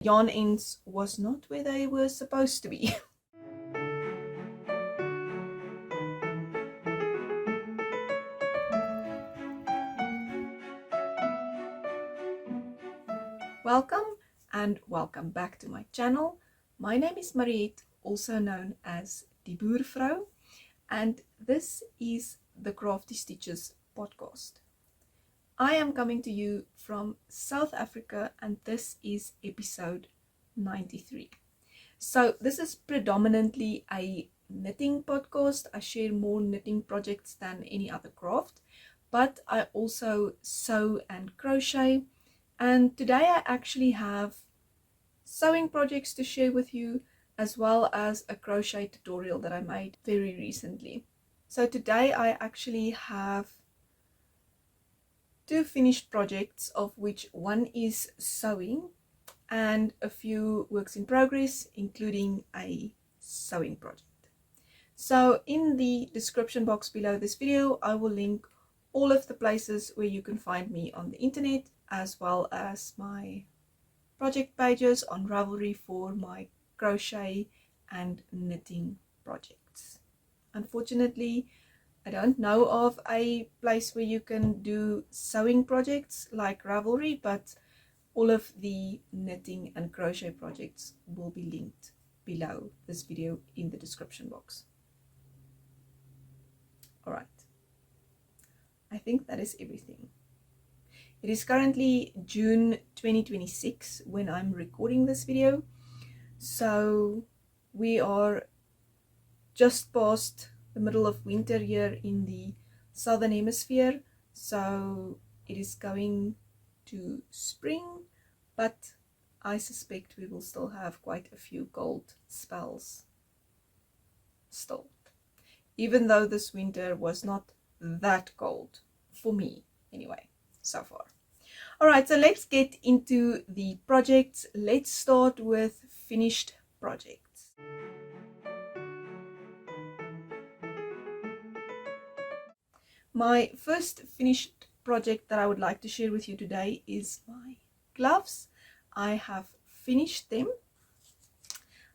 Yarn ends was not where they were supposed to be. Welcome back to my channel. My name is Mariette, also known as Die Boervrou, and this is the Crafty Stitches Podcast. I am coming to you from South Africa, and this is episode 93. So this is predominantly a knitting podcast. I share more knitting projects than any other craft, but I also sew and crochet. And today I actually have sewing projects to share with you, as well as a crochet tutorial that I made very recently. So today I actually have two finished projects, of which one is sewing and a few works in progress, including a sewing project. So in the description box below this video, I will link all of the places where you can find me on the internet, as well as my project pages on Ravelry for my crochet and knitting projects. Unfortunately, I don't know of a place where you can do sewing projects like Ravelry, but all of the knitting and crochet projects will be linked below this video in the description box. Alright, I think that is everything. It is currently June 2026 when I'm recording this video, so we are just past the middle of winter here in the southern hemisphere, so it is going to spring, but I suspect we will still have quite a few cold spells still, even though this winter was not that cold for me anyway so far. Alright, so let's get into the projects. Let's start with finished projects. My first finished project that I would like to share with you today is my gloves. I have finished them.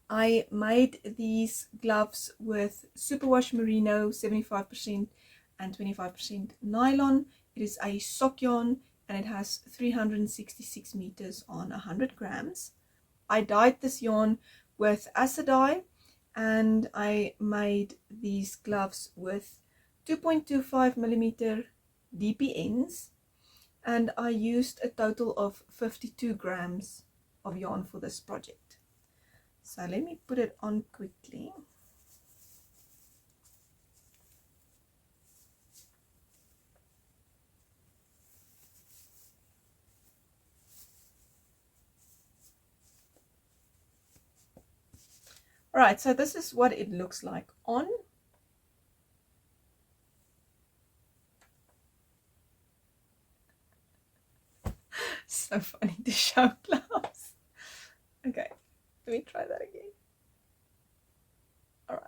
I made these gloves with superwash merino 75% and 25% nylon. It is a sock yarn and it has 366 meters on 100 grams. I dyed this yarn with acid dye, and I made these gloves with 2.25 millimeter DP ends, and I used a total of 52 grams of yarn for this project. So let me put it on quickly. Alright, so this is what it looks like on. So funny to show gloves. Okay, let me try that again. Alright,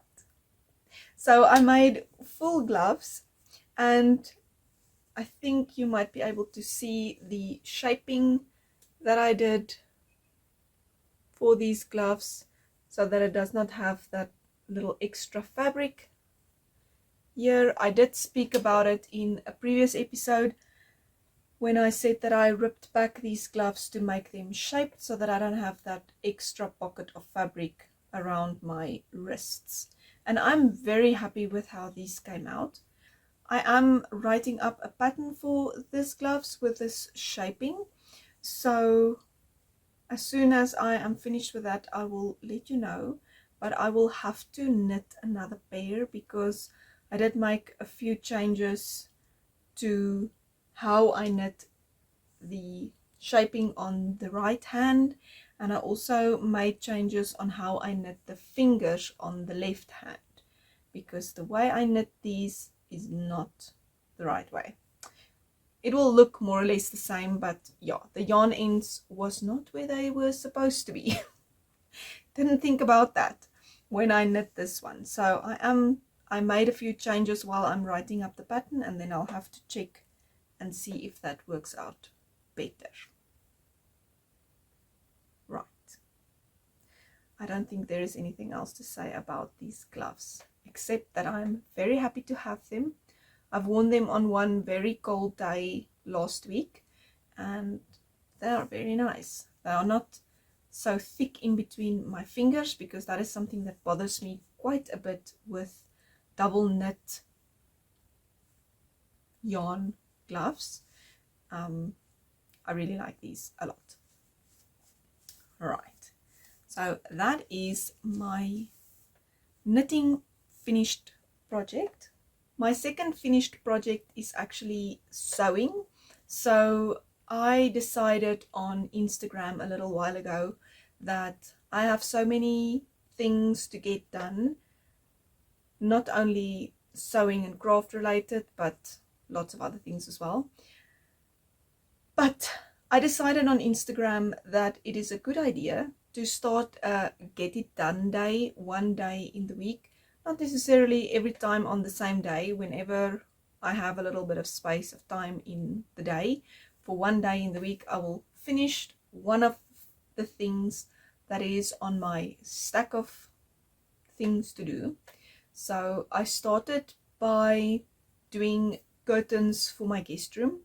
so I made full gloves, and I think you might be able to see the shaping that I did for these gloves, so that it does not have that little extra fabric here. I did speak about it in a previous episode when I said that I ripped back these gloves to make them shaped so that I don't have that extra pocket of fabric around my wrists. And I'm very happy with how these came out. I am writing up a pattern for these gloves with this shaping, so as soon as I am finished with that, I will let you know. But I will have to knit another pair because I did make a few changes to how I knit the shaping on the right hand, and I also made changes on how I knit the fingers on the left hand, because the way I knit these is not the right way. It will look more or less the same, but yeah, the yarn ends was not where they were supposed to be. Didn't think about that when I knit this one. So I made a few changes while I'm writing up the pattern, and then I'll have to check and see if that works out better. Right. don't think there is anything else to say about these gloves, except that I'm very happy to have them. I've worn them on one very cold day last week, and they are very nice. They are not so thick in between my fingers, because that is something that bothers me quite a bit with double knit yarn gloves. I really like these a lot. Right, so that is my knitting finished project. My second finished project is actually sewing. So I decided on Instagram a little while ago that I have so many things to get done, not only sewing and craft related, but lots of other things as well. But I decided on Instagram that it is a good idea to start a get it done day, one day in the week. Not necessarily every time on the same day, whenever I have a little bit of space of time in the day. For one day in the week, I will finish one of the things that is on my stack of things to do. So I started by doing curtains for my guest room,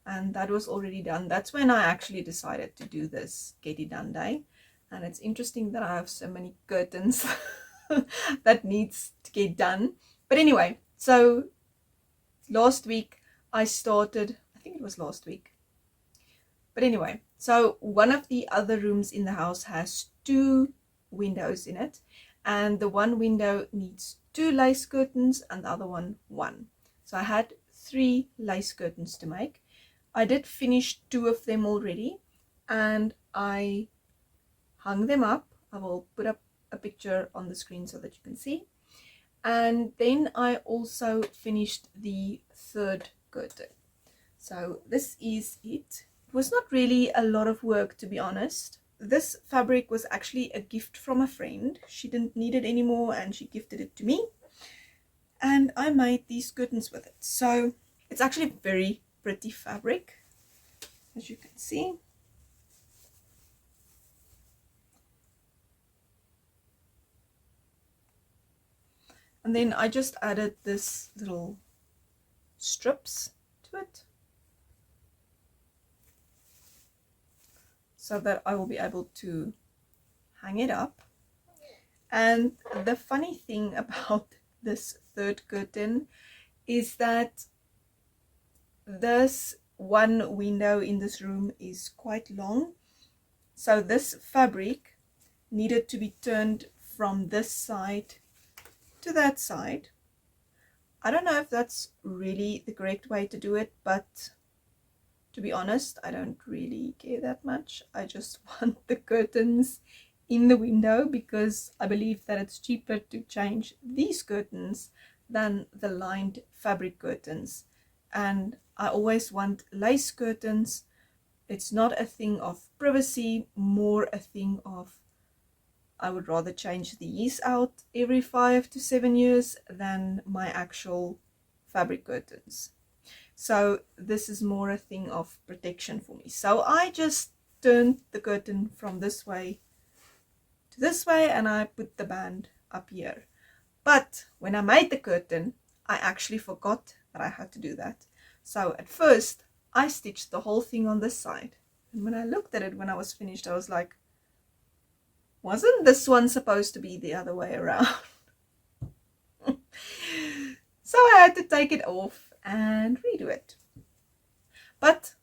and that was already done. That's when I actually decided to do this get it done day. And it's interesting that I have so many curtains that needs to get done. But anyway, so last week I started, I think it was last week. But anyway, so one of the other rooms in the house has 2 windows in it, and the one window needs 2 lace curtains and the other one 1. So I had 3 lace curtains to make. I did finish 2 of them already, and I hung them up. I will put up a picture on the screen so that you can see. And then I also finished the 3rd curtain. So this is it. It was not really a lot of work, to be honest. This fabric was actually a gift from a friend. She didn't need it anymore and she gifted it to me, and I made these curtains with it. So it's actually very pretty fabric, as you can see. And then I just added this little strips to it, so that I will be able to hang it up. And the funny thing about this 3rd curtain is that this one window in this room is quite long. So this fabric needed to be turned from this side to that side. I don't know if that's really the correct way to do it, but to be honest, I don't really care that much. I just want the curtains in the window, because I believe that it's cheaper to change these curtains than the lined fabric curtains. And I always want lace curtains. It's not a thing of privacy, more a thing of I would rather change these out every 5 to 7 years than my actual fabric curtains. So this is more a thing of protection for me. So I just turned the curtain from this way to this way, and I put the band up here. But when I made the curtain, I actually forgot that I had to do that. So at first I stitched the whole thing on this side, and when I looked at it when I was finished, I was like, wasn't this one supposed to be the other way around? So I had to take it off and redo it. But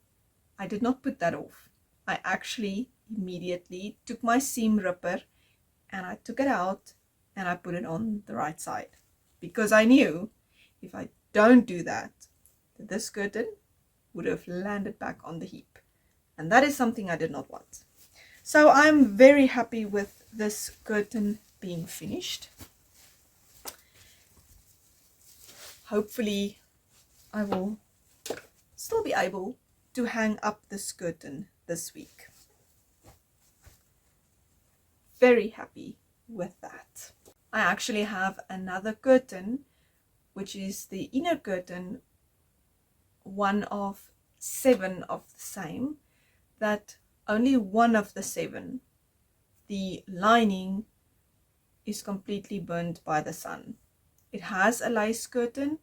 I did not put that off. I actually immediately took my seam ripper and I took it out and I put it on the right side, because I knew if I don't do that, this curtain would have landed back on the heap, and that is something I did not want. So I'm very happy with this curtain being finished. Hopefully I will still be able to hang up this curtain this week. Very happy with that. I actually have another curtain, which is the inner curtain, one of 7 of the same, that only one of the 7, the lining is completely burnt by the sun. It has a lace curtain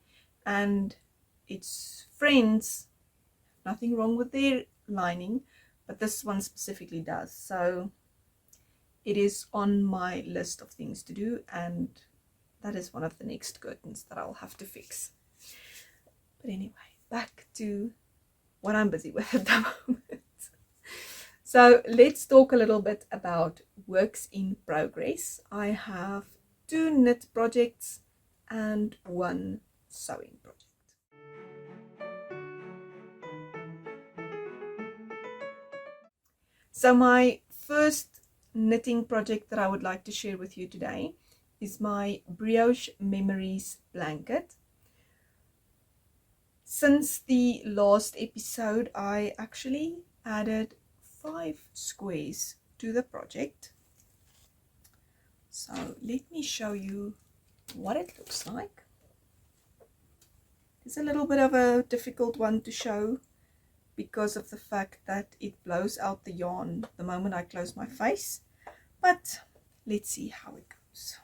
and its friends, nothing wrong with their lining, but this one specifically does. So it is on my list of things to do, and that is one of the next curtains that I'll have to fix. But anyway, back to what I'm busy with at the moment. So let's talk a little bit about works in progress. I have 2 knit projects and 1 sewing project. So my first knitting project that I would like to share with you today is my Brioche Memories blanket. Since the last episode, I actually added 5 squares to the project. So let me show you what it looks like. It's a little bit of a difficult one to show because of the fact that it blows out the yarn the moment I close my face, but let's see how it goes.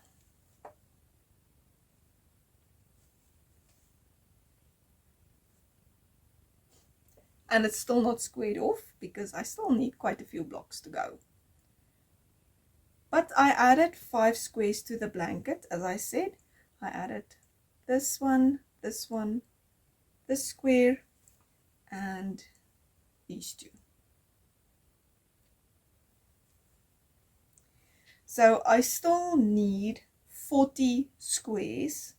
And it's still not squared off because I still need quite a few blocks to go. But I added 5 squares to the blanket. As I said, I added this one, this square, and these 2. So I still need 40 squares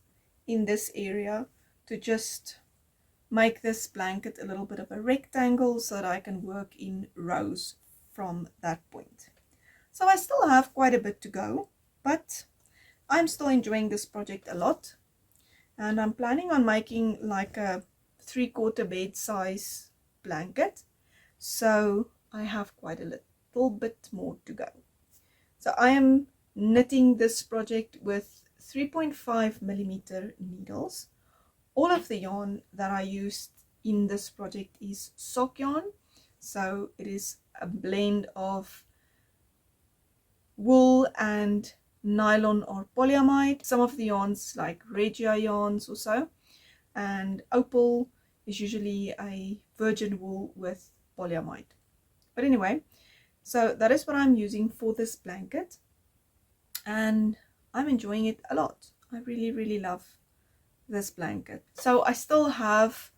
in this area to just make this blanket a little bit of a rectangle so that I can work in rows from that point. So I still have quite a bit to go, but I'm still enjoying this project a lot, and I'm planning on making like a 3/4 bed size blanket, so I have quite a little bit more to go. So I am knitting this project with 3.5mm needles. All of the yarn that I used in this project is sock yarn, so it is a blend of wool and nylon or polyamide. Some of the yarns like Regia yarns or so, and opal is usually a virgin wool with polyamide. But anyway, so that is what I'm using for this blanket, and I'm enjoying it a lot. I really love this blanket. So I still have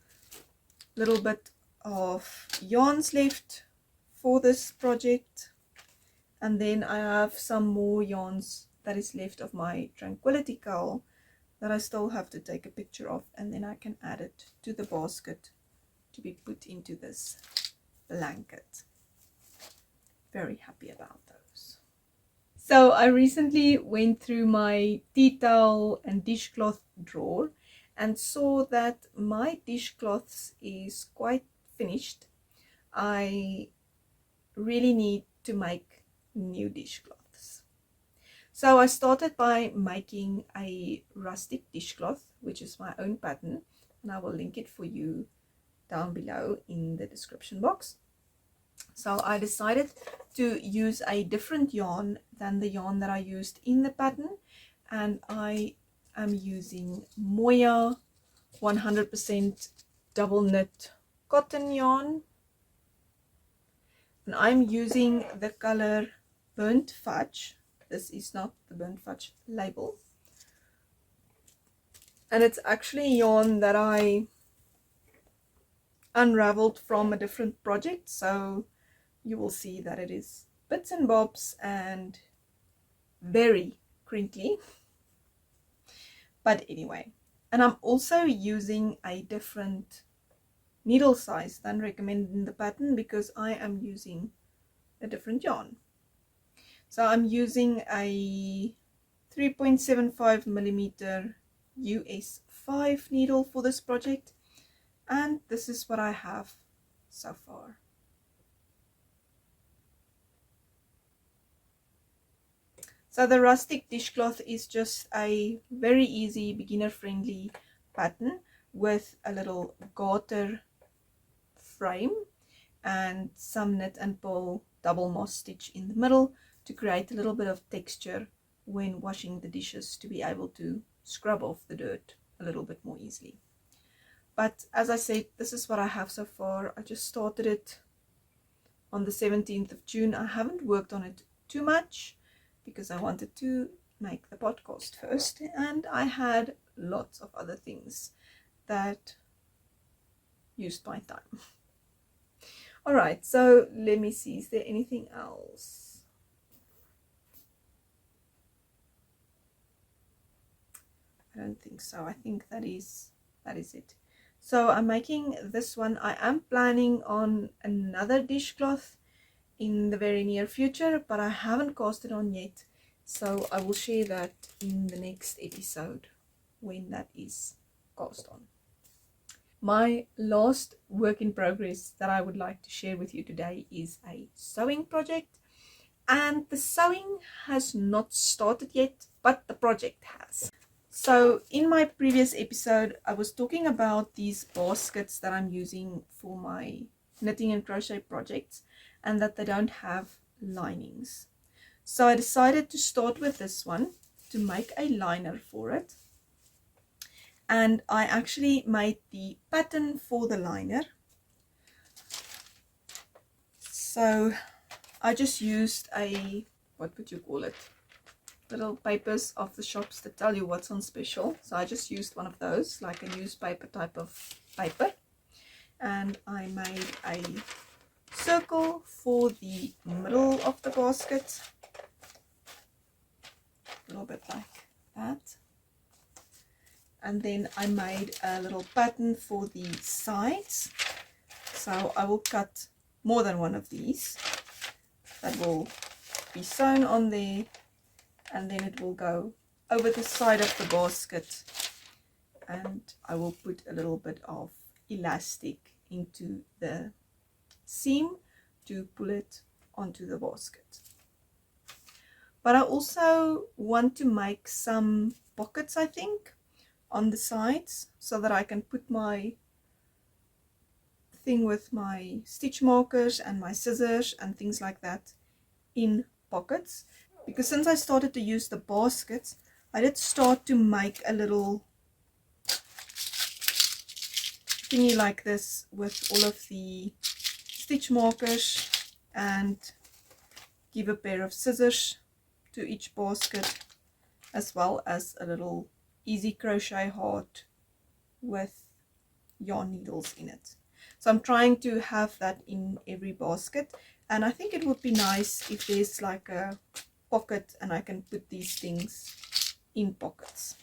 a little bit of yarns left for this project, and then I have some more yarns that is left of my Tranquility cowl that I still have to take a picture of, and then I can add it to the basket to be put into this blanket. Very happy about those. So I recently went through my tea towel and dishcloth drawer and saw that my dishcloths is quite finished. I really need to make new dishcloths. So I started by making a rustic dishcloth, which is my own pattern, and I will link it for you down below in the description box. So I decided to use a different yarn than the yarn that I used in the pattern, and I am using Moya 100% double knit cotton yarn, and I'm using the color Burnt Fudge. This is not the Burnt Fudge label, and it's actually yarn that I unraveled from a different project, so you will see that it is bits and bobs and very crinkly. But anyway, and I'm also using a different needle size than recommended in the pattern because I am using a different yarn. So I'm using a 3.75mm US 5 needle for this project, and this is what I have so far. So the rustic dishcloth is just a very easy beginner friendly pattern with a little garter frame and some knit and pull double moss stitch in the middle to create a little bit of texture when washing the dishes to be able to scrub off the dirt a little bit more easily. But as I said, this is what I have so far. I just started it on the 17th of June. I haven't worked on it too much because I wanted to make the podcast first, and I had lots of other things that used my time. Alright, so let me see, is there anything else? I don't think so. I think that is it. So I'm making this one. I am planning on another dishcloth in the very near future, but I haven't cast it on yet, so I will share that in the next episode when that is cast on. My last work in progress that I would like to share with you today is a sewing project, and the sewing has not started yet, but the project has. So in my previous episode I was talking about these baskets that I'm using for my knitting and crochet projects, and that they don't have linings. So I decided to start with this one to make a liner for it, and I actually made the pattern for the liner. So I just used a, what would you call it, little papers off the shops that tell you what's on special. So I just used one of those, like a newspaper type of paper, and I made a circle for the middle of the basket, a little bit like that, and then I made a little pattern for the sides. So I will cut more than one of these that will be sewn on there, and then it will go over the side of the basket, and I will put a little bit of elastic into the seam to pull it onto the basket. But I also want to make some pockets, I think, on the sides, so that I can put my thing with my stitch markers and my scissors and things like that in pockets. Because since I started to use the baskets, I did start to make a little thingy like this with all of the stitch markers, and give a pair of scissors to each basket, as well as a little easy crochet heart with yarn needles in it. So I'm trying to have that in every basket, and I think it would be nice if there's like a pocket and I can put these things in pockets.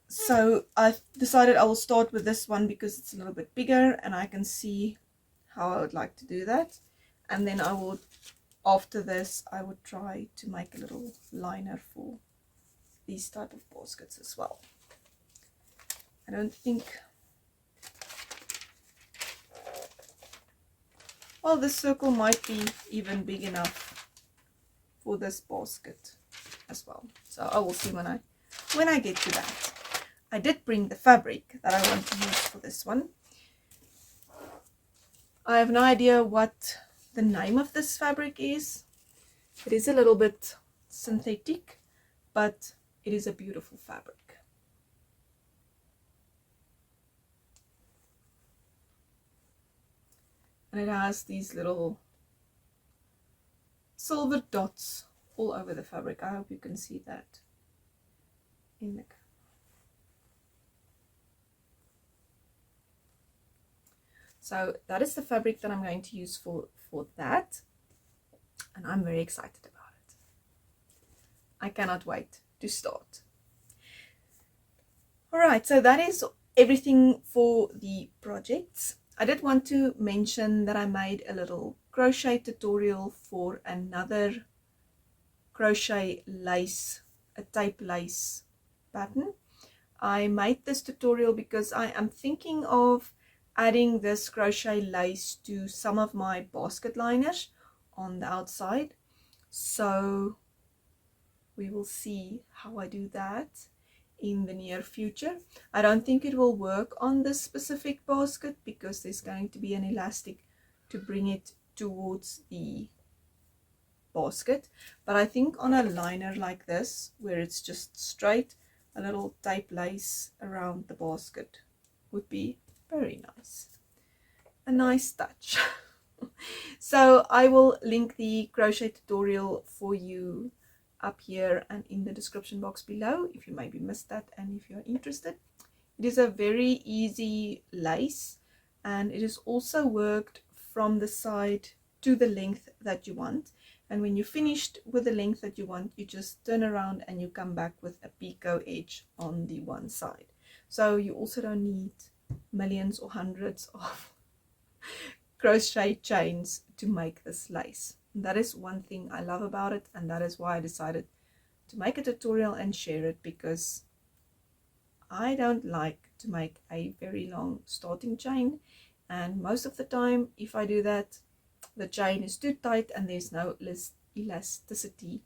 So I decided I will start with this one because it's a little bit bigger and I can see how I would like to do that, and then I would, after this, I would try to make a little liner for these type of baskets as well. I don't think, well, this circle might be even big enough for this basket as well, so I will see when I get to that. I did bring the fabric that I want to use for this one. I have no idea what the name of this fabric is. It is a little bit synthetic, but it is a beautiful fabric. And it has these little silver dots all over the fabric. I hope you can see that in the camera. So that is the fabric that I'm going to use for that, and I'm very excited about it. I cannot wait to start. Alright, so that is everything for the projects. I did want to mention that I made a little crochet tutorial for another crochet lace, a tape lace pattern. I made this tutorial because I am thinking of adding this crochet lace to some of my basket liners on the outside. So we will see how I do that in the near future. I don't think it will work on this specific basket because there's going to be an elastic to bring it towards the basket, but I think on a liner like this, where it's just straight, a little tape lace around the basket would be very nice. A nice touch. So I will link the crochet tutorial for you up here and in the description box below if you maybe missed that and if you're interested. It is a very easy lace, and it is also worked from the side to the length that you want. And when you're finished with the length that you want, you just turn around and you come back with a picot edge on the one side. So you also don't need millions or hundreds of crochet chains to make this lace. And that is one thing I love about it, and that is why I decided to make a tutorial and share it, because I don't like to make a very long starting chain, and most of the time if I do that, the chain is too tight and there's no elasticity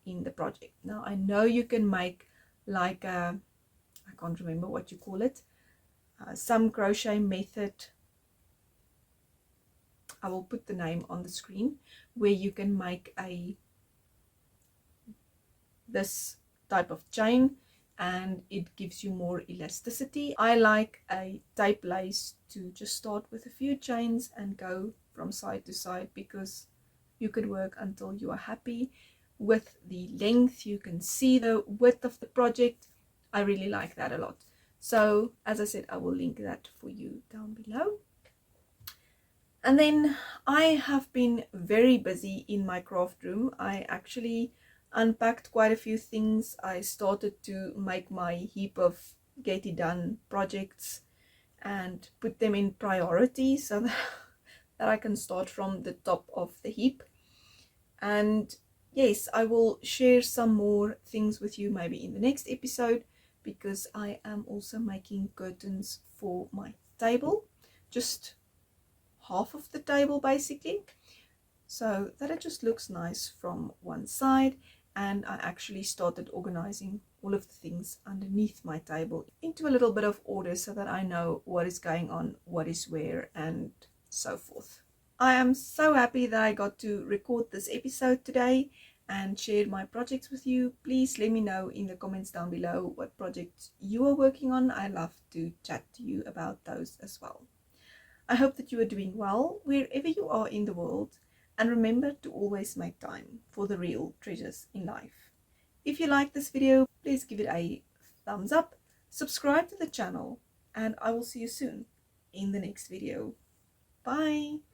in the project. Now I know you can make like a, I can't remember what you call it, some crochet method, I will put the name on the screen, where you can make this type of chain and it gives you more elasticity. I like a tape lace to just start with a few chains and go from side to side, because you could work until you are happy with the length. You can see the width of the project. I really like that a lot. So as I said, I will link that for you down below. And then I have been very busy in my craft room. I actually unpacked quite a few things. I started to make my heap of get it done projects and put them in priority so that I can start from the top of the heap. And yes, I will share some more things with you maybe in the next episode, because I am also making curtains for my table, just half of the table basically, so that it just looks nice from one side. And I actually started organizing all of the things underneath my table into a little bit of order, so that I know what is going on, what is where, and so forth. I am so happy that I got to record this episode today and share my projects with you. Please let me know in the comments down below what projects you are working on. I love to chat to you about those as well. I hope that you are doing well wherever you are in the world, and remember to always make time for the real treasures in life. If you like this video, please give it a thumbs up, subscribe to the channel, and I will see you soon in the next video. Bye!